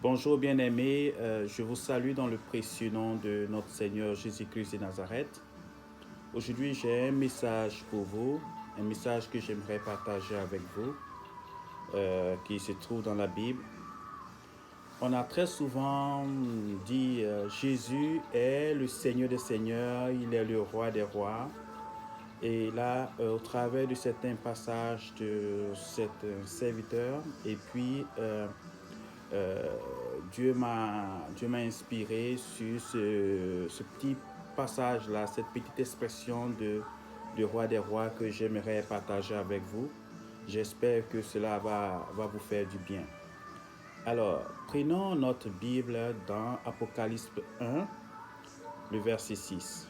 Bonjour bien-aimés, je vous salue dans le précieux nom de notre Seigneur Jésus-Christ de Nazareth. Aujourd'hui, j'ai un message pour vous, un message que j'aimerais partager avec vous, qui se trouve dans la Bible. On a très souvent dit Jésus est le Seigneur des Seigneurs, il est le Roi des Rois. Et là, au travers de certains passages de cet serviteur, et puis euh, Dieu m'a inspiré sur ce petit passage-là, cette petite expression de roi des rois que j'aimerais partager avec vous. J'espère que cela va vous faire du bien. Alors, prenons notre Bible dans Apocalypse 1, le verset 6.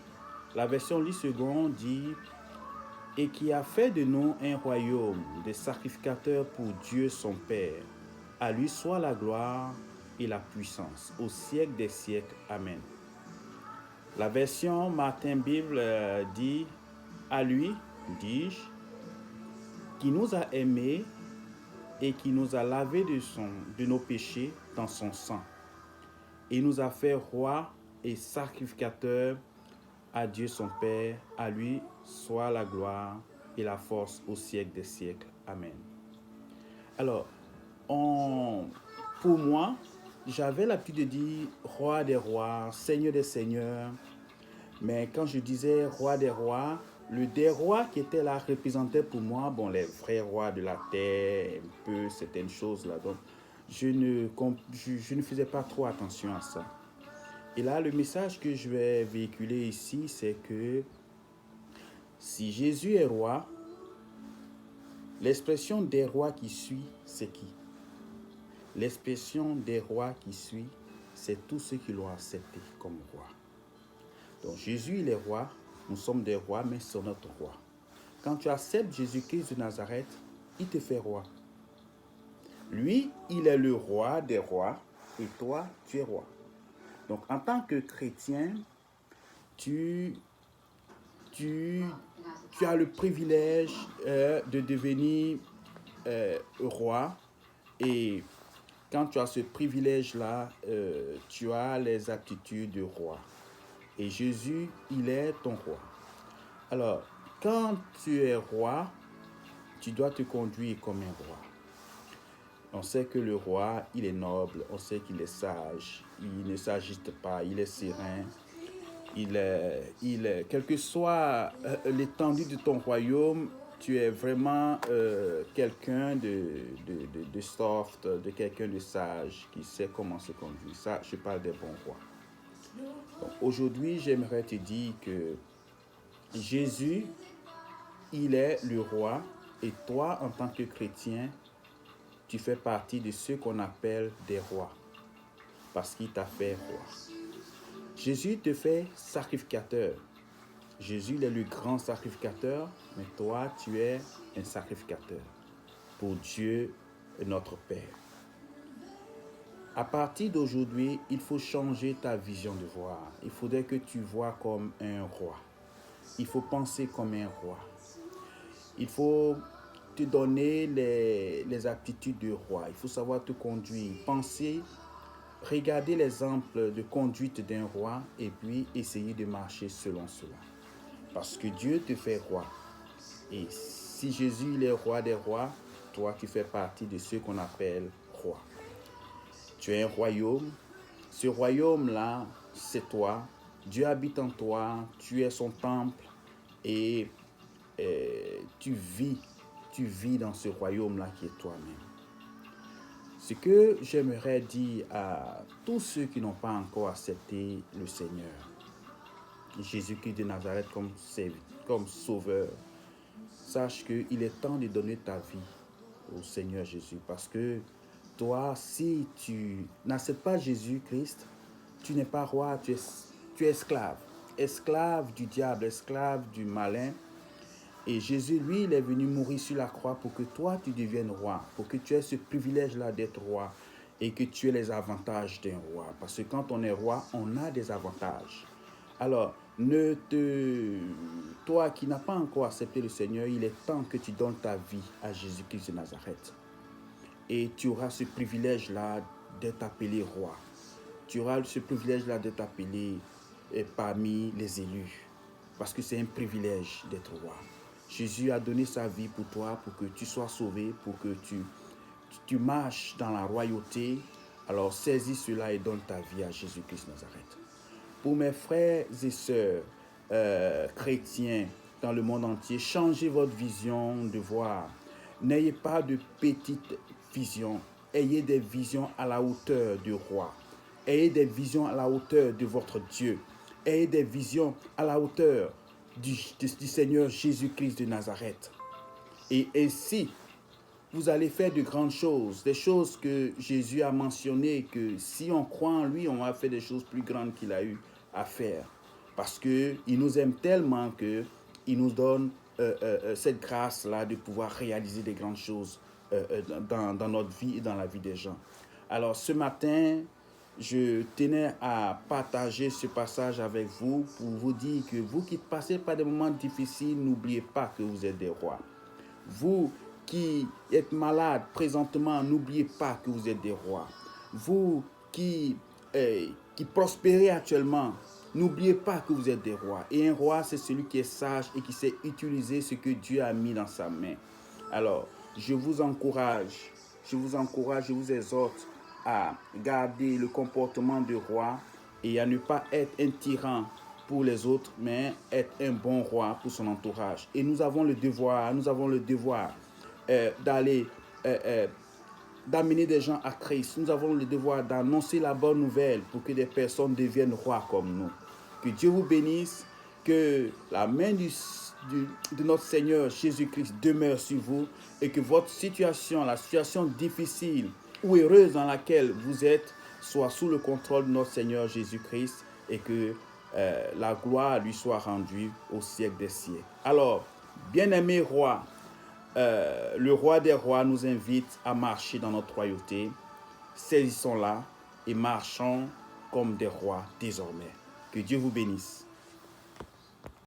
La version lit second dit « Et qui a fait de nous un royaume de sacrificateurs pour Dieu son Père. À lui soit la gloire et la puissance, au siècle des siècles. Amen. » La version Martin Bible dit « À lui, dis-je, qui nous a aimés et qui nous a lavés de nos péchés dans son sang, et nous a fait rois et sacrificateurs à Dieu son Père. À lui soit la gloire et la force au siècle des siècles. Amen. » Alors, pour moi, j'avais l'habitude de dire roi des rois, seigneur des seigneurs. Mais quand je disais roi des rois, le des rois qui était là représentait pour moi, bon, les vrais rois de la terre, un peu certaines choses là. Donc, je ne faisais pas trop attention à ça. Et là, le message que je vais véhiculer ici, c'est que si Jésus est roi, l'expression des rois qui suit, c'est qui? L'expression des rois qui suit, c'est tous ceux qui l'ont accepté comme roi. Donc Jésus, il est roi, nous sommes des rois, mais c'est notre roi. Quand tu acceptes Jésus-Christ de Nazareth, il te fait roi. Lui, il est le roi des rois, et toi, tu es roi. Donc en tant que chrétien, tu as le privilège de devenir roi. Et quand tu as ce privilège-là, tu as les aptitudes de roi. Et Jésus, il est ton roi. Alors, quand tu es roi, tu dois te conduire comme un roi. On sait que le roi, il est noble, on sait qu'il est sage, il ne s'agite pas, il est serein. Quelle que soit l'étendue de ton royaume, tu es vraiment quelqu'un de soft, de quelqu'un de sage, qui sait comment se conduire. Ça, je parle des bons rois. Aujourd'hui, j'aimerais te dire que Jésus, il est le roi, et toi, en tant que chrétien, tu fais partie de ceux qu'on appelle des rois, parce qu'il t'a fait roi. Jésus te fait sacrificateur. Jésus, il est le grand sacrificateur, mais toi, tu es un sacrificateur pour Dieu, notre Père. À partir d'aujourd'hui, il faut changer ta vision de voir. Il faudrait que tu vois comme un roi. Il faut penser comme un roi. Il faut te donner les aptitudes de roi. Il faut savoir te conduire, penser, regarder l'exemple de conduite d'un roi et puis essayer de marcher selon cela. Parce que Dieu te fait roi. Et si Jésus il est roi des rois, toi tu fais partie de ceux qu'on appelle rois. Tu as un royaume. Ce royaume-là, c'est toi. Dieu habite en toi. Tu es son temple. Et tu vis dans ce royaume-là qui est toi-même. Ce que j'aimerais dire à tous ceux qui n'ont pas encore accepté le Seigneur, Jésus-Christ de Nazareth comme sauveur, sache qu'il est temps de donner ta vie au Seigneur Jésus. Parce que toi, si tu n'acceptes pas Jésus-Christ, tu n'es pas roi, tu es esclave. Esclave du diable, esclave du malin. Et Jésus, lui, il est venu mourir sur la croix pour que toi, tu deviennes roi, pour que tu aies ce privilège-là d'être roi et que tu aies les avantages d'un roi. Parce que quand on est roi, on a des avantages. Alors, toi qui n'as pas encore accepté le Seigneur, il est temps que tu donnes ta vie à Jésus-Christ de Nazareth. Et tu auras ce privilège-là d'être appelé roi. Tu auras ce privilège-là d'être appelé parmi les élus. Parce que c'est un privilège d'être roi. Jésus a donné sa vie pour toi, pour que tu sois sauvé, pour que tu marches dans la royauté. Alors saisis cela et donne ta vie à Jésus-Christ Nazareth. Pour mes frères et sœurs chrétiens dans le monde entier, changez votre vision de voir. N'ayez pas de petites visions. Ayez des visions à la hauteur du roi. Ayez des visions à la hauteur de votre Dieu. Ayez des visions à la hauteur du Seigneur Jésus-Christ de Nazareth. Et ainsi, vous allez faire de grandes choses, des choses que Jésus a mentionnées, que si on croit en lui, on va faire des choses plus grandes qu'il a eu à faire. Parce qu'il nous aime tellement qu'il nous donne cette grâce-là de pouvoir réaliser des grandes choses dans notre vie et dans la vie des gens. Alors ce matin, je tenais à partager ce passage avec vous pour vous dire que vous qui passez par des moments difficiles, n'oubliez pas que vous êtes des rois. Vous qui êtes malade présentement, n'oubliez pas que vous êtes des rois. Vous qui prospérez actuellement, n'oubliez pas que vous êtes des rois. Et un roi, c'est celui qui est sage et qui sait utiliser ce que Dieu a mis dans sa main. Alors, je vous encourage, je vous exhorte à garder le comportement de roi et à ne pas être un tyran pour les autres, mais être un bon roi pour son entourage. Et nous avons le devoir d'amener des gens à Christ. Nous avons le devoir d'annoncer la bonne nouvelle pour que des personnes deviennent rois comme nous. Que Dieu vous bénisse, que la main de notre Seigneur Jésus-Christ demeure sur vous et que votre situation, la situation difficile ou heureuse dans laquelle vous êtes, soit sous le contrôle de notre Seigneur Jésus-Christ et que la gloire lui soit rendue au siècle des siècles. Alors, bien-aimé roi, le roi des rois nous invite à marcher dans notre royauté. Saisissons-la et marchons comme des rois désormais. Que Dieu vous bénisse.